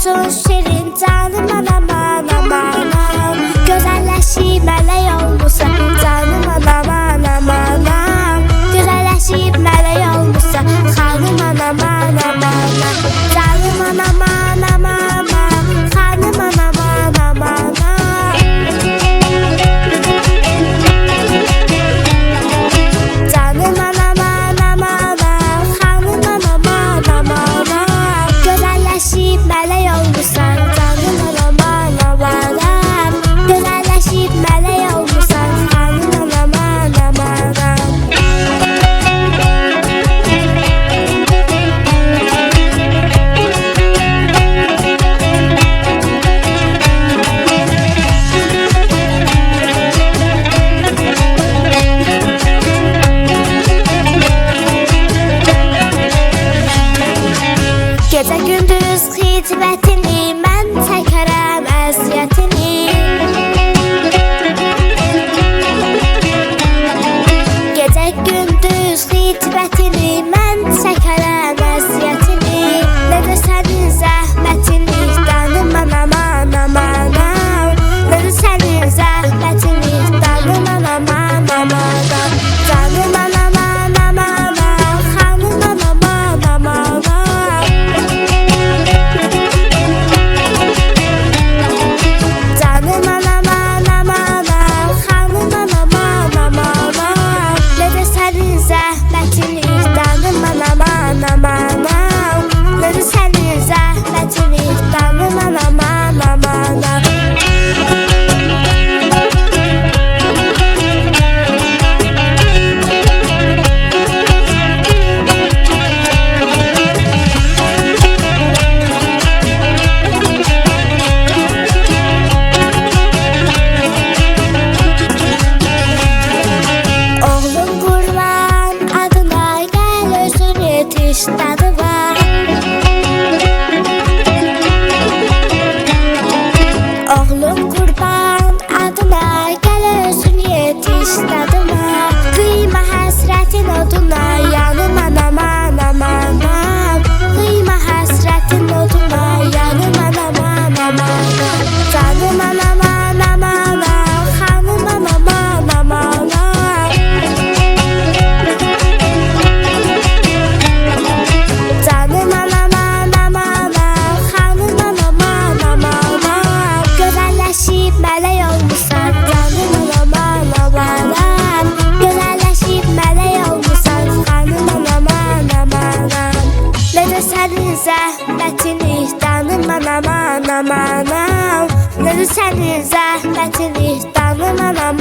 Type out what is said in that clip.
olsun şirin canım anam anam anam. Gözəlləşib mələk olmusan canım anam anam anam. Gözəlləşib mələk olmusan xanım anam anam anam. Canım anam anam anam, xanım anam anam anam. Canım anam anam anam, xanım anam anam anam. Gözəlləşib mələk olmusan canım anam anam anam. Gözəlləşib mələk olmusan xanım anam anam anam. Gecə gündüz xidmətini mən çəkərəm əziyyətini. Gecə gündüz xidmətini mən çəkərəm əziyyətini. Nə də sənin zəhmətini canım anam anam anam. Nə də sənin zəhmətini canım anam anam anam. Canım anam anam anam, xanım anam anam anam. Canım anam anam anam, xanım anam anam anam. Nə də sənin zəhmətini canım anam anam anam. Nə də sənin zəhmətini canım anam anam anam. Oğlum qurban adına gəl özün yetiş dadı var. Oğlum qurban adına gəl özün yetiş dadı var. Qıyma həsrətin oduna yanım anam anam anam. Qıyma həsrətin oduna yanım anam anam anam. Canım anam anam anam, xanım anam anam anam. Canım anam anam anam, xanım anam anam anam. Gözəlləşib mələk olmusan canım anam anam anam. Gözəlləşib mələk olmusan xanım anam anam anam. Nə də sənin zəhmətini canım anam anam anam. Nə də sənin zəhmətini canım anam